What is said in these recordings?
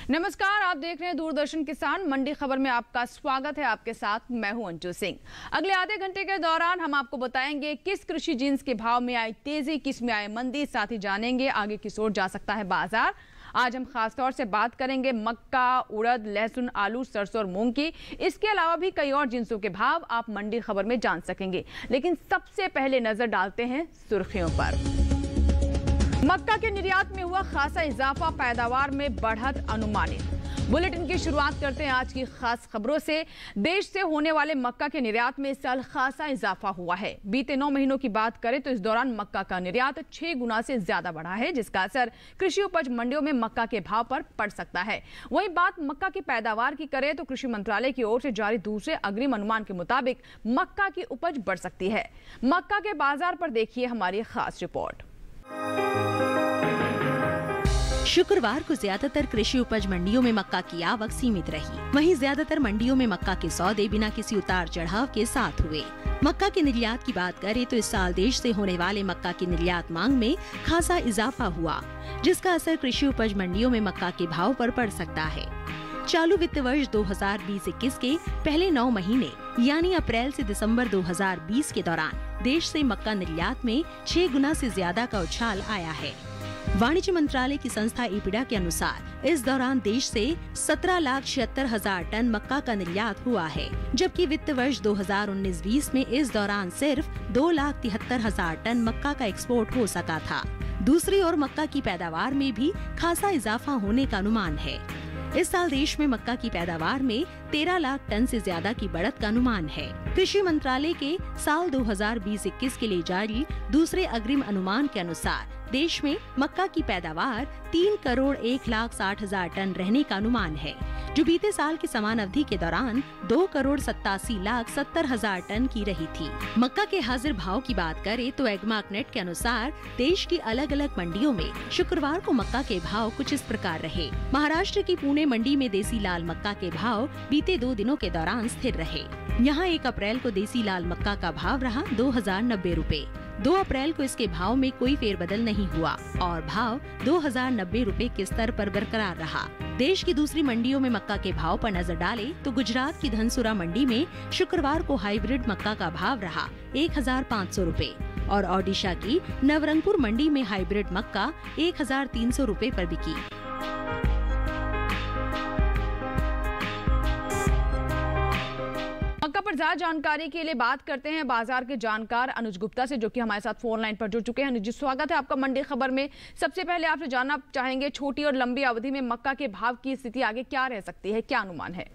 नमस्कार, आप देख रहे हैं दूरदर्शन किसान मंडी खबर में आपका स्वागत है। आपके साथ मैं हूं अंजू सिंह। अगले आधे घंटे के दौरान हम आपको बताएंगे किस कृषि जिन्स के भाव में आई तेजी, किस में आई मंदी, साथ ही जानेंगे आगे किस ओर जा सकता है बाजार। आज हम खास तौर से बात करेंगे मक्का, उड़द, लहसुन, आलू, सरसों और मूंग की। इसके अलावा भी कई और जिन्सों के भाव आप मंडी खबर में जान सकेंगे। लेकिन सबसे पहले नजर डालते हैं सुर्खियों पर। मक्का के निर्यात में हुआ खासा इजाफा, पैदावार में बढ़त अनुमानित। बुलेटिन की शुरुआत करते हैं आज की खास खबरों से। देश से होने वाले मक्का के निर्यात में इस साल खासा इजाफा हुआ है। बीते 9 महीनों की बात करें तो इस दौरान मक्का का निर्यात 6 गुना से ज्यादा बढ़ा है, जिसका असर कृषि उपज मंडियों में मक्का के भाव पर पड़ सकता है। वहीं बात मक्का की पैदावार की करें तो कृषि मंत्रालय की ओर से जारी दूसरे अग्रिम अनुमान के मुताबिक मक्का की उपज बढ़ सकती है। मक्का के बाजार पर देखिए हमारी खास रिपोर्ट। शुक्रवार को ज्यादातर कृषि उपज मंडियों में मक्का की आवक सीमित रही। वहीं ज्यादातर मंडियों में मक्का के सौदे बिना किसी उतार चढ़ाव के साथ हुए। मक्का के निर्यात की बात करें तो इस साल देश से होने वाले मक्का की निर्यात मांग में खासा इजाफा हुआ, जिसका असर कृषि उपज मंडियों में मक्का के भाव पर पड़ सकता है। चालू वित्त वर्ष 2020-21 के पहले 9 महीने यानी अप्रैल से दिसंबर 2020 के दौरान देश से मक्का निर्यात में 6 गुना से ज्यादा का उछाल आया है। वाणिज्य मंत्रालय की संस्था ईपीडा के अनुसार इस दौरान देश से 17,76,000 टन मक्का का निर्यात हुआ है, जबकि वित्त वर्ष 2019-20 में इस दौरान सिर्फ 2,73,000 टन मक्का का एक्सपोर्ट हो सका था। दूसरी ओर मक्का की पैदावार में भी खासा इजाफा होने का अनुमान है। इस साल देश में मक्का की पैदावार में 13 लाख टन से ज्यादा की बढ़त का अनुमान है। कृषि मंत्रालय के साल 2020-21 के लिए जारी दूसरे अग्रिम अनुमान के अनुसार देश में मक्का की पैदावार 3,01,60,000 टन रहने का अनुमान है, जो बीते साल की समान अवधि के दौरान 2,87,70,000 टन की रही थी। मक्का के हाजिर भाव की बात करें तो एग्मार्कनेट के अनुसार देश की अलग अलग मंडियों में शुक्रवार को मक्का के भाव कुछ इस प्रकार रहे। महाराष्ट्र की पुणे मंडी में देसी लाल मक्का के भाव बीते 2 दिनों के दौरान स्थिर रहे। यहाँ 1 अप्रैल को देसी लाल मक्का का भाव रहा 2,090 रुपए। 2 अप्रैल को इसके भाव में कोई फेरबदल नहीं हुआ और भाव 2,090 रुपए के स्तर पर बरकरार रहा। देश की दूसरी मंडियों में मक्का के भाव पर नजर डालें तो गुजरात की धनसुरा मंडी में शुक्रवार को हाइब्रिड मक्का का भाव रहा 1,500 रुपए और ओडिशा की नवरंगपुर मंडी में हाइब्रिड मक्का 1,300 रुपए पर बिकी। मक्का पर ज्यादा जानकारी के लिए बात करते हैं बाजार के जानकार अनुज गुप्ता से, जो कि हमारे साथ फोन लाइन पर जुड़ चुके हैं। अनुज जी, स्वागत है आपका मंडी खबर में। सबसे पहले आपसे जानना चाहेंगे छोटी और लंबी अवधि में मक्का के भाव की स्थिति आगे क्या रह सकती है, क्या अनुमान है?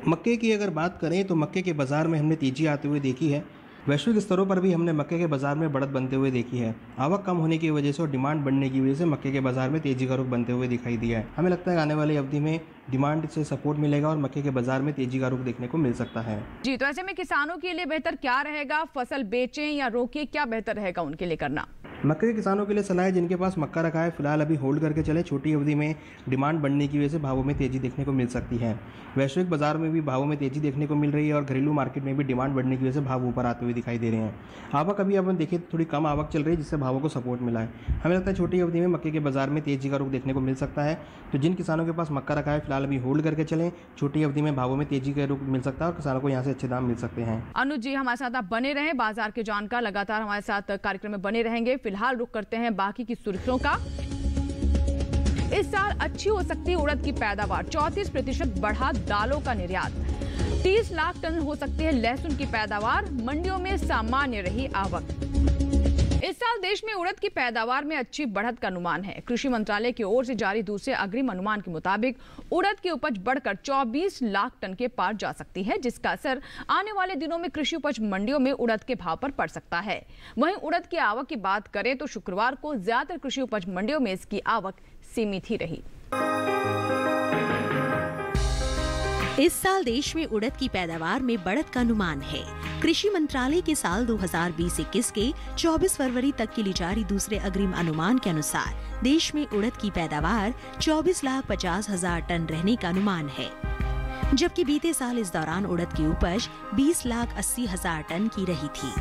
मक्के की अगर बात करें तो मक्के के बाजार में हमने तेजी आते हुए देखी है। वैश्विक स्तरों पर भी हमने मक्के के बाजार में बढ़त बनते हुए देखी है। आवक कम होने की वजह से और डिमांड बढ़ने की वजह से मक्के के बाजार में तेजी का रुख बनते हुए दिखाई दिया है। हमें लगता है आने वाली अवधि में डिमांड से सपोर्ट मिलेगा और मक्के के बाजार में तेजी का रुख देखने को मिल सकता है। जी, तो ऐसे में किसानों के लिए बेहतर क्या रहेगा? फसल बेचें या रोकें, क्या बेहतर रहेगा उनके लिए करना? मक्के के किसानों के लिए सलाह है जिनके पास मक्का रखा है फिलहाल अभी होल्ड करके चले। छोटी अवधि में डिमांड बढ़ने की वजह से भावों में तेजी देखने को मिल सकती है। वैश्विक बाजार में भी भावों में तेजी देखने को मिल रही है और घरेलू मार्केट में भी डिमांड बढ़ने की वजह से भाव ऊपर आते हुए दिखाई दे रहे हैं। आवक अभी अपन देखें थोड़ी कम आवक चल रही है, जिससे भावों को सपोर्ट मिला है। हमें लगता है छोटी अवधि में मक्के के बाजार में तेजी का रुख देखने को मिल सकता है। तो जिन किसानों के पास मक्का रखा है फिलहाल अभी होल्ड करके चलें। छोटी अवधि में भावों में तेजी का रुख मिल सकता है और किसानों को यहाँ से अच्छे दाम मिल सकते हैं। अनुज जी, हमारे साथ आप बने रहें, बाजार के जानकार लगातार हमारे साथ कार्यक्रम में बने रहेंगे। फिलहाल रुख करते हैं बाकी की सुर्खियों का। इस साल अच्छी हो सकती है उड़द की पैदावार, 34% बढ़ा दालों का निर्यात, 30 लाख टन हो सकती है लहसुन की पैदावार, मंडियों में सामान्य रही आवक। इस साल देश में उड़द की पैदावार में अच्छी बढ़त का अनुमान है। कृषि मंत्रालय की ओर से जारी दूसरे अग्रिम अनुमान के मुताबिक उड़द की उपज बढ़कर 24 लाख टन के पार जा सकती है, जिसका असर आने वाले दिनों में कृषि उपज मंडियों में उड़द के भाव पर पड़ सकता है। वहीं उड़द की आवक की बात करें तो शुक्रवार को ज्यादातर कृषि उपज मंडियों में इसकी आवक सीमित ही रही। इस साल देश में उड़द की पैदावार में बढ़त का अनुमान है। कृषि मंत्रालय के साल 2020-21 के 24 फरवरी तक के लिए जारी दूसरे अग्रिम अनुमान के अनुसार देश में उड़द की पैदावार 24,50,000 टन रहने का अनुमान है, जबकि बीते साल इस दौरान उड़द की उपज 20,80,000 टन की रही थी।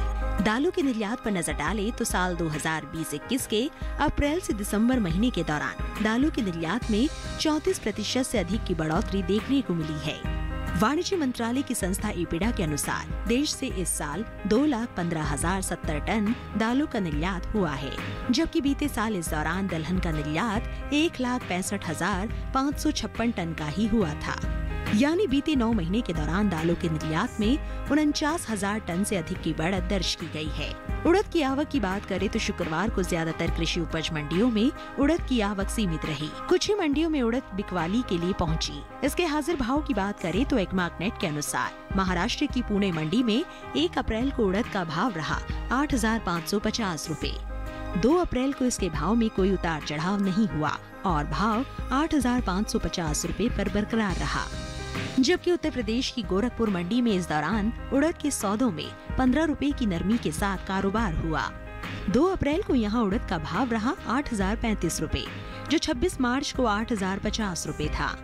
दालों के निर्यात पर नजर डालें तो साल 2020-21 के अप्रैल से दिसंबर महीने के दौरान दालों के निर्यात में 34% से अधिक की बढ़ोतरी देखने को मिली है। वाणिज्य मंत्रालय की संस्था इपिडा के अनुसार देश से इस साल 2,15,070 टन दालों का निर्यात हुआ है, जबकि बीते साल इस दौरान दलहन का निर्यात 1,65,556 टन का ही हुआ था। यानी बीते 9 महीने के दौरान दालों के निर्यात में 49,000 टन से अधिक की बढ़त दर्ज की गई है। उड़द की आवक की बात करें तो शुक्रवार को ज्यादातर कृषि उपज मंडियों में उड़द की आवक सीमित रही। कुछ ही मंडियों में उड़द बिकवाली के लिए पहुंची। इसके हाजिर भाव की बात करें तो एकमार्कनेट के अनुसार महाराष्ट्र की पुणे मंडी में 1 अप्रैल को उड़द का भाव रहा 8,550 रूपए। 2 अप्रैल को इसके भाव में कोई उतार चढ़ाव नहीं हुआ और भाव 8,550 रूपए पर बरकरार रहा। जबकि उत्तर प्रदेश की गोरखपुर मंडी में इस दौरान उड़द के सौदों में 15 रुपए की नरमी के साथ कारोबार हुआ। 2 अप्रैल को यहां उड़द का भाव रहा 8,035 रूपए, जो 26 मार्च को 8,050 रूपए था।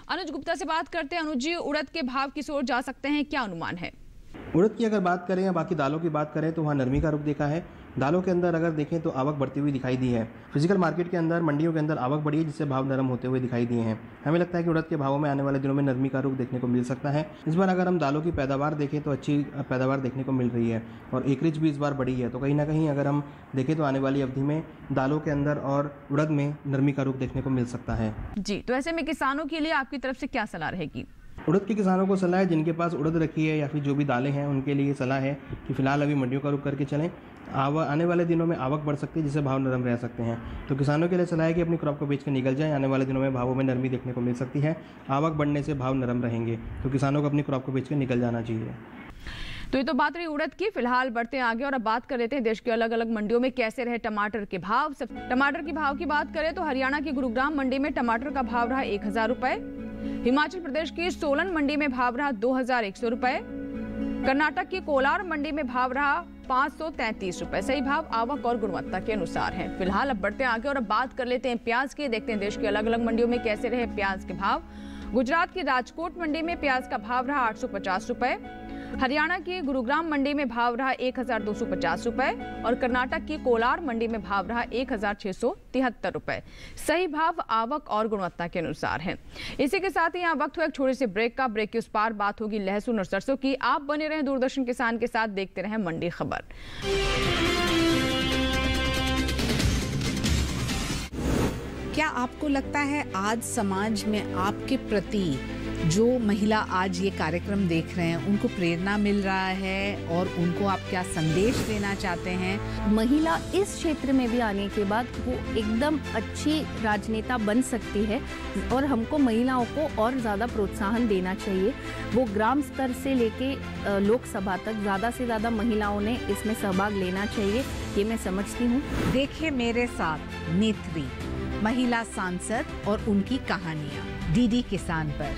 अनुज गुप्ता से बात करते हैं। अनुज जी, उड़द के भाव किस ओर जा सकते हैं, क्या अनुमान है? उड़द की अगर बात करें या बाकी दालों की बात करें तो वहाँ नरमी का रुख देखा है। दालों के अंदर अगर देखें तो आवक बढ़ती हुई दिखाई दी है। फिजिकल मार्केट के अंदर मंडियों के अंदर आवक बढ़ी है, जिससे भाव नरम होते हुए दिखाई दिए हैं। हमें लगता है कि उड़द के भावों में आने वाले दिनों में नरमी का रुख देखने को मिल सकता है। इस बार अगर हम दालों की पैदावार देखें तो अच्छी पैदावार देखने को मिल रही है और एकरेज भी इस बार बढ़ी है। तो कहीं ना कहीं अगर हम देखें तो आने वाली अवधि में दालों के अंदर और उड़द में नरमी का रुख देखने को मिल सकता है। जी, तो ऐसे में किसानों के लिए आपकी तरफ से क्या सलाह रहेगी? उड़द के किसानों को सलाह है, जिनके पास उड़द रखी है या फिर जो भी दालें हैं उनके लिए सलाह है कि फिलहाल अभी मंडियों का रुख करके चलें। आने वाले दिनों में आवक बढ़ सकती है, जिससे भाव नरम रह सकते हैं। तो किसानों के लिए सलाह है कि अपनी क्रॉप को बेच कर निकल जाएं। आने वाले दिनों में भावों में नरमी देखने को मिल सकती है। आवक बढ़ने से भाव नरम रहेंगे, तो किसानों को अपनी क्रॉप को बेच कर निकल जाना चाहिए। तो ये तो बात रही उड़द की। फिलहाल बढ़ते हैं आगे और अब बात कर लेते हैं देश के अलग अलग मंडियों में कैसे रहे टमाटर के भाव। टमाटर के भाव की बात करें तो हरियाणा की गुरुग्राम मंडी में टमाटर का भाव रहा 1,000 रुपए। हिमाचल प्रदेश की सोलन मंडी में भाव रहा 2,100 रुपए। कर्नाटक की कोलार मंडी में भाव रहा 533 रुपए। सही भाव आवक और गुणवत्ता के अनुसार है। फिलहाल अब बढ़ते हैं आगे और अब बात कर लेते हैं प्याज की। देखते हैं देश के अलग अलग मंडियों में कैसे रहे प्याज के भाव। गुजरात की राजकोट मंडी में प्याज का भाव रहा 850 रुपए। हरियाणा की गुरुग्राम मंडी में भाव रहा 1,250 रुपए और कर्नाटक की कोलार मंडी में भाव रहा 1,673 रुपए। सही भाव आवक और गुणवत्ता के अनुसार है। इसी के साथ ही यहाँ वक्त हुआ एक छोटे से ब्रेक का। ब्रेक के उस पार बात होगी लहसुन और सरसों की। आप बने रहें दूरदर्शन किसान के साथ, देखते रहें मंडी खबर। क्या आपको लगता है आज समाज में आपके प्रति जो महिला आज ये कार्यक्रम देख रहे हैं उनको प्रेरणा मिल रहा है और उनको आप क्या संदेश देना चाहते हैं? महिला इस क्षेत्र में भी आने के बाद वो एकदम अच्छी राजनेता बन सकती है और हमको महिलाओं को और ज़्यादा प्रोत्साहन देना चाहिए। वो ग्राम स्तर से लेके लोकसभा तक ज़्यादा से ज़्यादा महिलाओं ने इसमें सहभाग लेना चाहिए, ये मैं समझती हूँ। देखिए मेरे साथ नेत्री, महिला सांसद और उनकी कहानियाँ डीडी किसान पर।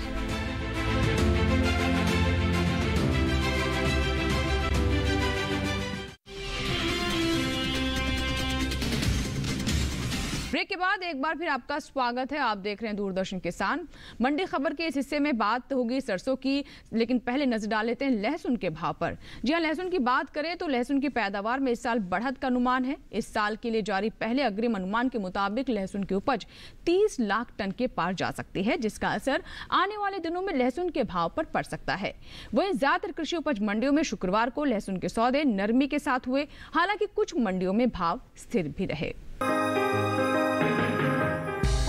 ब्रेक के बाद एक बार फिर आपका स्वागत है। आप देख रहे हैं दूरदर्शन किसान। मंडी खबर के इस हिस्से में बात होगी सरसों की, लेकिन पहले नजर डाल लेते हैं लहसुन के भाव पर। जी हां, लहसुन की बात करें तो लहसुन की पैदावार में इस साल बढ़त का अनुमान है। इस साल के लिए जारी पहले अग्रिम अनुमान के मुताबिक लहसुन की उपज 30 लाख टन के पार जा सकती है, जिसका असर आने वाले दिनों में लहसुन के भाव पर पड़ सकता है। वहीं ज्यादातर कृषि उपज मंडियों में शुक्रवार को लहसुन के सौदे नरमी के साथ हुए, हालांकि कुछ मंडियों में भाव स्थिर भी रहे।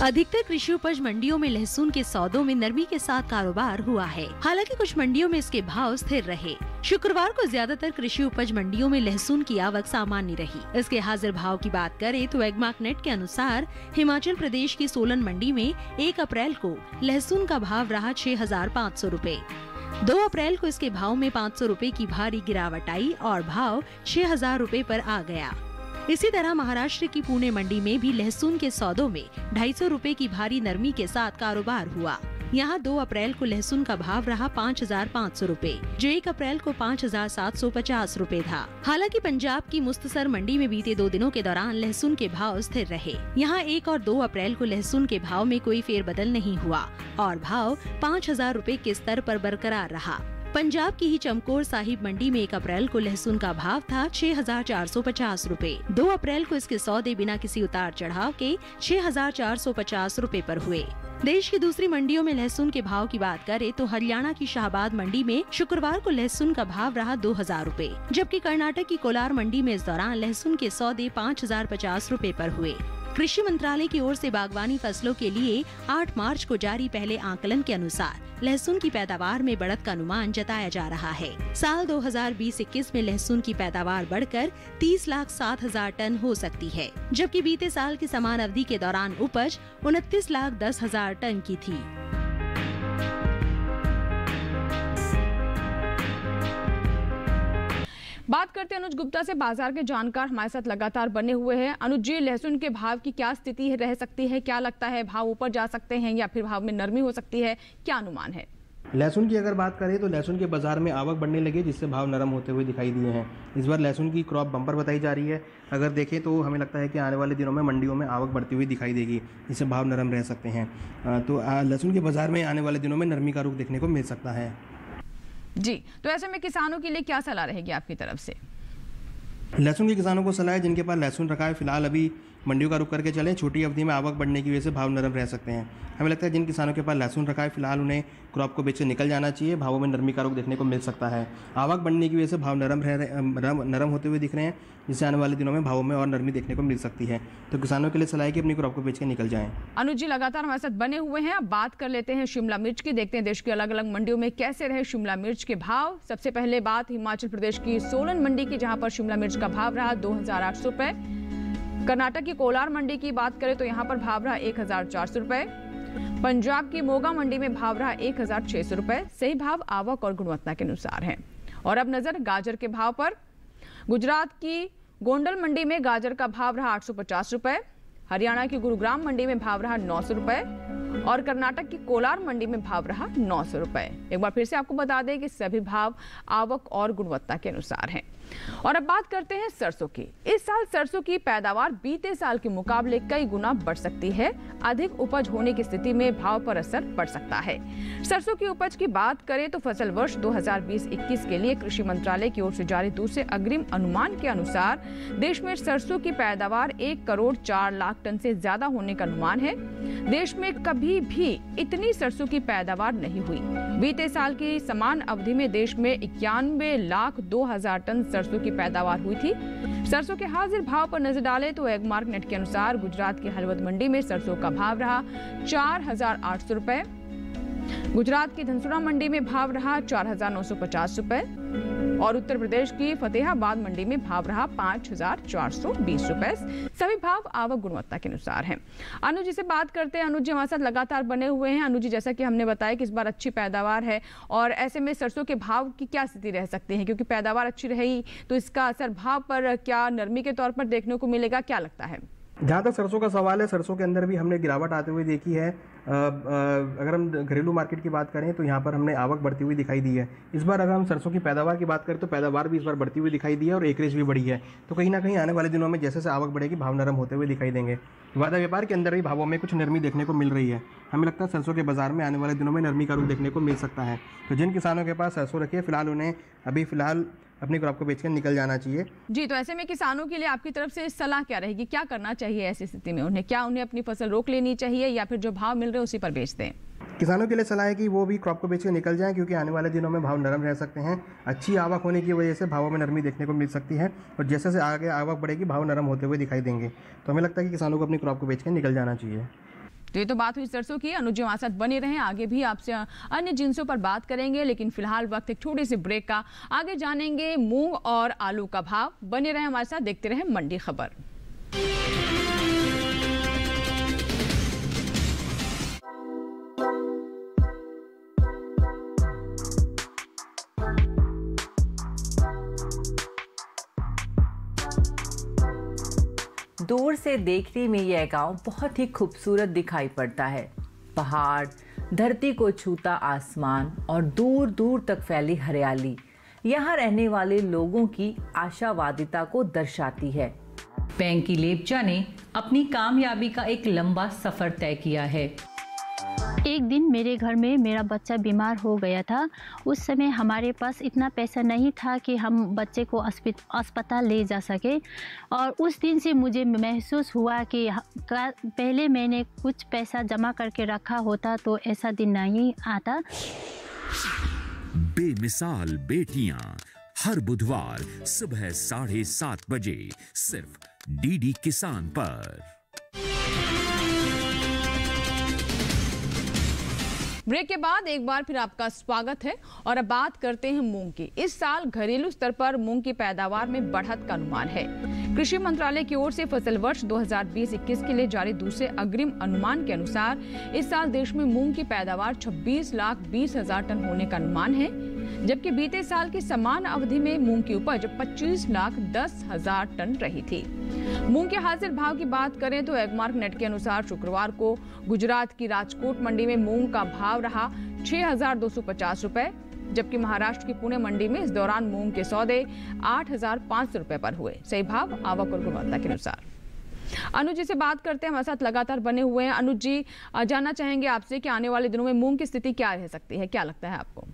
अधिकतर कृषि उपज मंडियों में लहसुन के सौदों में नरमी के साथ कारोबार हुआ है, हालांकि कुछ मंडियों में इसके भाव स्थिर रहे। शुक्रवार को ज्यादातर कृषि उपज मंडियों में लहसुन की आवक सामान्य रही। इसके हाजिर भाव की बात करें तो एग्मार्कनेट के अनुसार हिमाचल प्रदेश की सोलन मंडी में 1 अप्रैल को लहसुन का भाव रहा 6,500 रूपए। 2 अप्रैल को इसके भाव में 500 रूपए की भारी गिरावट आई और भाव 6,000 रूपए पर आ गया। इसी तरह महाराष्ट्र की पुणे मंडी में भी लहसुन के सौदों में 250 रूपए की भारी नरमी के साथ कारोबार हुआ। यहाँ 2 अप्रैल को लहसुन का भाव रहा 5,500 रूपए, जो 1 अप्रैल को 5,750 रूपए था। हालांकि पंजाब की मुस्तसर मंडी में बीते 2 दिनों के दौरान लहसुन के भाव स्थिर रहे। यहाँ 1 और 2 अप्रैल को लहसुन के भाव में कोई फेरबदल नहीं हुआ और भाव 5,000 रूपए के स्तर पर बरकरार रहा। पंजाब की ही चमकौर साहिब मंडी में 1 अप्रैल को लहसुन का भाव था 6,450 रुपए। 2 अप्रैल को इसके सौदे बिना किसी उतार चढ़ाव के 6,450 रुपए पर हुए। देश की दूसरी मंडियों में लहसुन के भाव की बात करें तो हरियाणा की शाहबाद मंडी में शुक्रवार को लहसुन का भाव रहा 2,000 रुपए, जबकि कर्नाटक की कोलार मंडी में इस दौरान लहसुन के सौदे 5,050 रुपए पर हुए। कृषि मंत्रालय की ओर से बागवानी फसलों के लिए 8 मार्च को जारी पहले आकलन के अनुसार लहसुन की पैदावार में बढ़त का अनुमान जताया जा रहा है। साल 2020-21 में लहसुन की पैदावार बढ़कर 30,07,000 टन हो सकती है, जबकि बीते साल की समान अवधि के दौरान उपज 29,10,000 टन की थी। बात करते हैं अनुज गुप्ता से, बाजार के जानकार हमारे साथ लगातार बने हुए हैं। अनुज जी, लहसुन के भाव की क्या स्थिति रह सकती है? क्या लगता है भाव ऊपर जा सकते हैं या फिर भाव में नरमी हो सकती है? क्या अनुमान है? लहसुन की अगर बात करें तो लहसुन के बाजार में आवक बढ़ने लगी, जिससे भाव नरम होते हुए दिखाई दिए हैं। इस बार लहसुन की क्रॉप बम्पर बताई जा रही है। अगर देखें तो हमें लगता है कि आने वाले दिनों में मंडियों में आवक बढ़ती हुई दिखाई देगी, जिससे भाव नरम रह सकते हैं। तो लहसुन के बाजार में आने वाले दिनों में नरमी का रुख देखने को मिल सकता है। जी, तो ऐसे में किसानों के लिए क्या सलाह रहेगी आपकी तरफ से? लहसुन के किसानों को सलाह है जिनके पास लहसुन रखा है फिलहाल अभी मंडियों का रुख करके चलें। छोटी अवधि में आवक बढ़ने की वजह से भाव नरम रह सकते हैं। हमें लगता है जिन किसानों के पास लहसुन रखा है फिलहाल उन्हें क्रॉप को बेच निकल जाना चाहिए। भावों में नरमी का रुख देखने को मिल सकता है। आवक बढ़ने की वजह से भाव नरम होते हुए दिख रहे हैं, जिससे आने वाले दिनों में भावों में और नरमी देखने को मिल सकती है। तो किसानों के लिए सलाह है कि अपनी क्रॉप को बेच के निकल जाएं। अनुज जी लगातार हमारे साथ बने हुए हैं। अब बात कर लेते हैं शिमला मिर्च की। देखते हैं देश की अलग अलग मंडियों में कैसे रहे शिमला मिर्च के भाव। सबसे पहले बात हिमाचल प्रदेश की सोलन मंडी की, जहां पर शिमला मिर्च का भाव रहा 2,800 रुपए। कर्नाटक की कोलार मंडी की बात करें तो यहाँ पर भाव रहा 1,400 रुपए। पंजाब की मोगा मंडी में भाव रहा 1,600 रुपए। सही भाव आवक और गुणवत्ता के अनुसार है। और अब नजर गाजर के भाव पर। गुजरात की गोंडल मंडी में गाजर का भाव रहा 850 रुपए। हरियाणा की गुरुग्राम मंडी में भाव रहा 900 रुपए और कर्नाटक की कोलार मंडी में भाव रहा 900 रुपए। एक बार फिर से आपको बता दें कि सभी भाव आवक और गुणवत्ता के अनुसार हैं। और अब बात करते हैं सरसों की। इस साल सरसों की पैदावार बीते साल के मुकाबले कई गुना बढ़ सकती है। अधिक उपज होने की स्थिति में भाव पर असर पड़ सकता है। सरसों की उपज की बात करें तो फसल वर्ष 2020-21 के लिए कृषि मंत्रालय की ओर से जारी दूसरे अग्रिम अनुमान के अनुसार देश में सरसों की पैदावार 1,04,00,000 टन से ज्यादा होने का अनुमान है। देश में कभी भी इतनी सरसों की पैदावार नहीं हुई। बीते साल की समान अवधि में देश में 91,02,000 टन सरसों की पैदावार हुई थी। सरसों के हाजिर भाव पर नजर डालें तो एगमार्क नेट के अनुसार गुजरात की हलवद मंडी में सरसों का भाव रहा 4,800 रुपए। गुजरात की धनसुरा मंडी में भाव रहा 4,950 रुपए और उत्तर प्रदेश की फतेहाबाद मंडी में भाव रहा 5,420 रुपए। सभी भाव आवक गुणवत्ता के अनुसार हैं। अनुज जी से बात करते हैं। अनुज जी हमारे साथ लगातार बने हुए हैं। अनुज जी, जैसा कि हमने बताया कि इस बार अच्छी पैदावार है और ऐसे में सरसों के भाव की क्या स्थिति रह सकती है, क्योंकि पैदावार अच्छी रही तो इसका असर भाव पर क्या नरमी के तौर पर देखने को मिलेगा, क्या लगता है? जहाँ तक सरसों का सवाल है, सरसों के अंदर भी हमने गिरावट आते हुए देखी है। अगर हम घरेलू मार्केट की बात करें तो यहाँ पर हमने आवक बढ़ती हुई दिखाई दी है। इस बार अगर हम सरसों की पैदावार की बात करें तो पैदावार भी इस बार बढ़ती हुई दिखाई दी है और एकरेज भी बढ़ी है। तो कहीं ना कहीं आने वाले दिनों में जैसे जैसे आवक बढ़ेगी भाव नरम होते हुए दिखाई देंगे। वादा व्यापार के अंदर भी भावों में कुछ नरमी देखने को मिल रही है। हमें लगता है सरसों के बाजार में आने वाले दिनों में नरमी का रुख देखने को मिल सकता है। तो जिन किसानों के पास सरसों रखी है फिलहाल उन्हें अभी फिलहाल अपनी क्रॉप को बेचकर निकल जाना चाहिए। जी, तो ऐसे में किसानों के लिए आपकी तरफ से सलाह क्या रहेगी? क्या करना चाहिए ऐसी स्थिति में? उन्हें अपनी फसल रोक लेनी चाहिए या फिर जो भाव मिल रहे हैं उसी पर बेच दें? किसानों के लिए सलाह है कि वो भी क्रॉप को बेचकर निकल जाएं, क्योंकि आने वाले दिनों में भाव नरम रह सकते हैं। अच्छी आवक होने की वजह से भावों में नरमी देखने को मिल सकती है और जैसे जैसे आगे आवक बढ़ेगी भाव नरम होते हुए दिखाई देंगे। तो हमें लगता है कि किसानों को अपनी क्रॉप को बेचकर निकल जाना चाहिए। तो ये तो बात हुई सरसों की। अनुज जी हमारे साथ बने रहें, आगे भी आपसे अन्य जिन्सों पर बात करेंगे, लेकिन फिलहाल वक्त एक छोटे से ब्रेक का। आगे जानेंगे मूंग और आलू का भाव। बने रहें हमारे साथ, देखते रहें मंडी खबर। दूर से देखने में यह गांव बहुत ही खूबसूरत दिखाई पड़ता है। पहाड़, धरती को छूता आसमान और दूर दूर तक फैली हरियाली यहाँ रहने वाले लोगों की आशावादिता को दर्शाती है। पेंकी लेप्चा ने अपनी कामयाबी का एक लंबा सफर तय किया है। एक दिन मेरे घर में मेरा बच्चा बीमार हो गया था। उस समय हमारे पास इतना पैसा नहीं था कि हम बच्चे को अस्पताल ले जा सके, और उस दिन से मुझे महसूस हुआ कि पहले मैंने कुछ पैसा जमा करके रखा होता तो ऐसा दिन नहीं आता। बेमिसाल बेटियां हर बुधवार सुबह 7:30 बजे सिर्फ डीडी किसान पर। ब्रेक के बाद एक बार फिर आपका स्वागत है और अब बात करते हैं मूंग की। इस साल घरेलू स्तर पर मूंग की पैदावार में बढ़त का अनुमान है। कृषि मंत्रालय की ओर से फसल वर्ष 2020-21 के लिए जारी दूसरे अग्रिम अनुमान के अनुसार इस साल देश में मूंग की पैदावार 26,20,000 टन होने का अनुमान है, जबकि बीते साल की समान अवधि में मूंग की उपज 25,10,000 टन रही थी। मूंग के हाजिर भाव की बात करें तो एगमार्क नेट के अनुसार शुक्रवार को गुजरात की राजकोट मंडी में मूंग का भाव रहा 6,250 रुपए, जबकि महाराष्ट्र की पुणे मंडी में इस दौरान मूंग के सौदे 8,500 रुपए पर हुए। सही भाव आवक और गुणवत्ता के अनुसार। अनुज जी से बात करते हैं, हमारे साथ लगातार बने हुए हैं। अनुज जी, जानना चाहेंगे आपसे कि आने वाले दिनों में मूंग की स्थिति क्या रह सकती है, क्या लगता है आपको?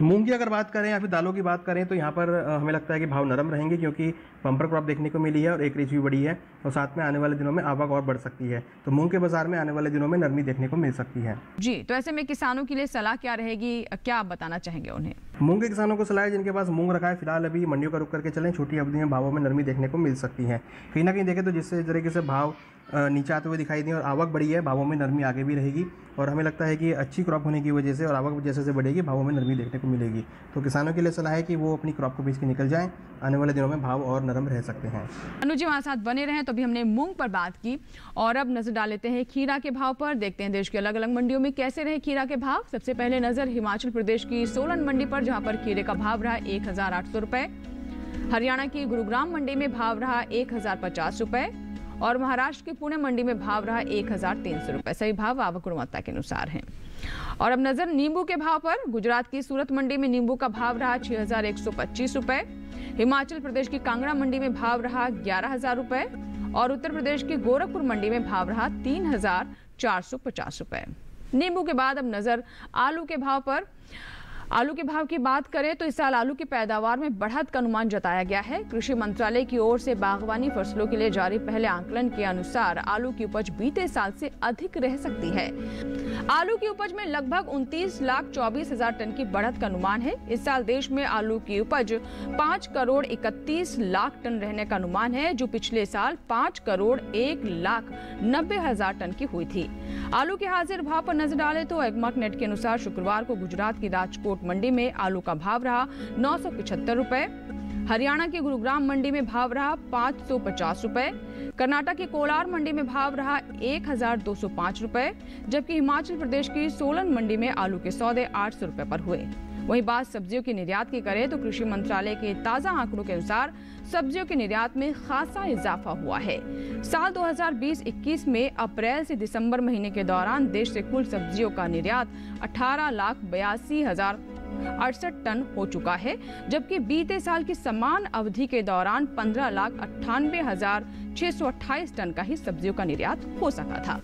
मूंग की अगर बात करें या फिर दालों की बात करें तो यहाँ पर हमें लगता है कि भाव नरम रहेंगे, क्योंकि बम्पर क्रॉप देखने को मिली है और एकरेज भी बढ़ी है, और साथ में आने वाले दिनों में आवक और बढ़ सकती है। तो मूंग के बाजार में आने वाले दिनों में नरमी देखने को मिल सकती है। जी, तो ऐसे में किसानों के लिए सलाह क्या रहेगी, क्या आप बताना चाहेंगे उन्हें? मूंग के किसानों को सलाह है जिनके पास मूंग रखा है फिलहाल अभी मंडियों का रुख करके चलें। छोटी अवधि में भावों में नरमी देखने को मिल सकती है। कहीं ना कहीं देखें तो जिससे तरीके से भाव नीचे आते हुए दिखाई दें और आवक बढ़ी है, भावों में नरमी आगे भी रहेगी, और हमें लगता है कि अच्छी क्रॉप होने की वजह से और आवक जैसे से बढ़ेगी भावों में नरमी देखने को मिलेगी। तो किसानों के लिए सलाह है कि वो अपनी क्रॉप को बेच के निकल जाएं, आने वाले दिनों में भाव और नरम रह सकते हैं। अनुज जी हमारे साथ बने रहें। तो अभी हमने मूंग पर बात की और अब नजर डाल लेते हैं खीरा के भाव पर। देखते हैं देश के अलग अलग मंडियों में कैसे रहे खीरा के भाव। सबसे पहले नजर हिमाचल प्रदेश की सोलन मंडी पर, जहां पर खीरे का भाव रहा 1,800 रुपए। हरियाणा की गुरुग्राम मंडी में भाव रहा 1,050 रुपए और महाराष्ट्र की पुणे मंडी में भाव रहा 1,300 रुपए। सही भाव आवक गुणवत्ता के अनुसार हैं। और अब नजर नींबू के भाव पर। गुजरात की सूरत मंडी में नींबू का भाव रहा 6,125 रुपए। हिमाचल प्रदेश की कांगड़ा मंडी में भाव रहा 11,000 रुपए और उत्तर प्रदेश की गोरखपुर मंडी में भाव रहा 3,450 रुपए। नींबू के बाद अब नजर आलू के भाव पर। आलू के भाव की बात करें तो इस साल आलू की पैदावार में बढ़त का अनुमान जताया गया है। कृषि मंत्रालय की ओर से बागवानी फसलों के लिए जारी पहले आंकलन के अनुसार आलू की उपज बीते साल से अधिक रह सकती है। आलू की उपज में लगभग 29,24,000 टन की बढ़त का अनुमान है। इस साल देश में आलू की उपज 5,31,00,000 टन रहने का अनुमान है, जो पिछले साल 5,01,90,000 टन की हुई थी। आलू के हाजिर भाव पर नजर डालें तो एगमार्क नेट के अनुसार शुक्रवार को गुजरात की राजकोट मंडी में आलू का भाव रहा 975 रुपए। हरियाणा की गुरुग्राम मंडी में भाव रहा 550 रुपए। कर्नाटक की कोलार मंडी में भाव रहा 1,205 रुपए, जबकि हिमाचल प्रदेश की सोलन मंडी में आलू के सौदे 800 रुपए पर हुए। वहीं बात सब्जियों के निर्यात की करें तो कृषि मंत्रालय के ताजा आंकड़ों के अनुसार सब्जियों के निर्यात में खासा इजाफा हुआ है। साल 2020-21 में अप्रैल से दिसंबर महीने के दौरान देश से कुल सब्जियों का निर्यात 18,82,068 टन हो चुका है, जबकि बीते साल की समान अवधि के दौरान 15,98,628 टन का ही सब्जियों का निर्यात हो सका था।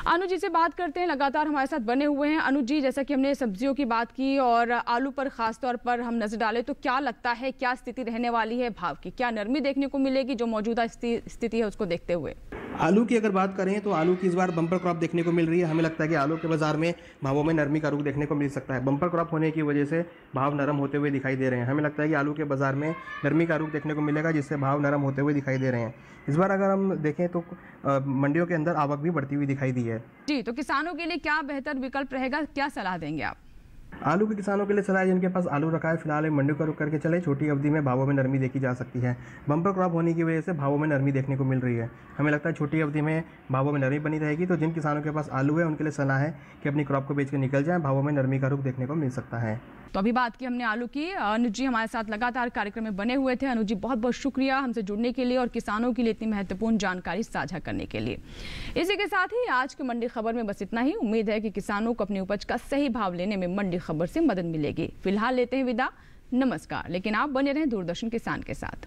अनुज जी से बात करते हैं, लगातार हमारे साथ बने हुए हैं। अनुज जी, जैसा कि हमने सब्जियों की बात की और आलू पर खास तौर पर हम नजर डालें तो क्या लगता है क्या स्थिति रहने वाली है भाव की? क्या नरमी देखने को मिलेगी जो मौजूदा स्थिति है उसको देखते हुए? आलू की अगर बात करें तो आलू की इस बार बम्पर क्रॉप देखने को मिल रही है। हमें लगता है कि आलू के बाजार में भावों में नरमी का रुख देखने को मिल सकता है। बम्पर क्रॉप होने की वजह से भाव नरम होते हुए दिखाई दे रहे हैं। हमें लगता है कि आलू के बाजार में नरमी का रुख देखने को मिलेगा, जिससे भाव नरम होते हुए दिखाई दे रहे हैं। इस बार अगर हम देखें तो मंडियों के अंदर आवक भी बढ़ती हुई दिखाई दी है। जी, तो किसानों के लिए क्या बेहतर विकल्प रहेगा, क्या सलाह देंगे आप? आलू के किसानों के लिए सलाह है जिनके पास आलू रखा है फिलहाल मंडियों का रुख करके चले। छोटी अवधि में भावों में नरमी देखी जा सकती है। बम्पर क्रॉप होने की वजह से भावों में नरमी देखने को मिल रही है। हमें लगता है छोटी अवधि में भावों में नरमी बनी रहेगी। तो जिन किसानों के पास आलू है उनके लिए सलाह है कि अपनी क्रॉप को बेच के निकल जाएं, भावों में नरमी का रुख देखने को मिल सकता है। तो अभी बात की हमने आलू की। अनुज जी हमारे साथ लगातार कार्यक्रम में बने हुए थे। अनुज जी, बहुत बहुत शुक्रिया हमसे जुड़ने के लिए और किसानों के लिए इतनी महत्वपूर्ण जानकारी साझा करने के लिए। इसी के साथ ही आज की मंडी खबर में बस इतना ही। उम्मीद है कि किसानों को अपनी उपज का सही भाव लेने में मंडी खबर से मदद मिलेगी। फिलहाल लेते हैं विदा, नमस्कार। लेकिन आप बने रहें दूरदर्शन किसान के साथ।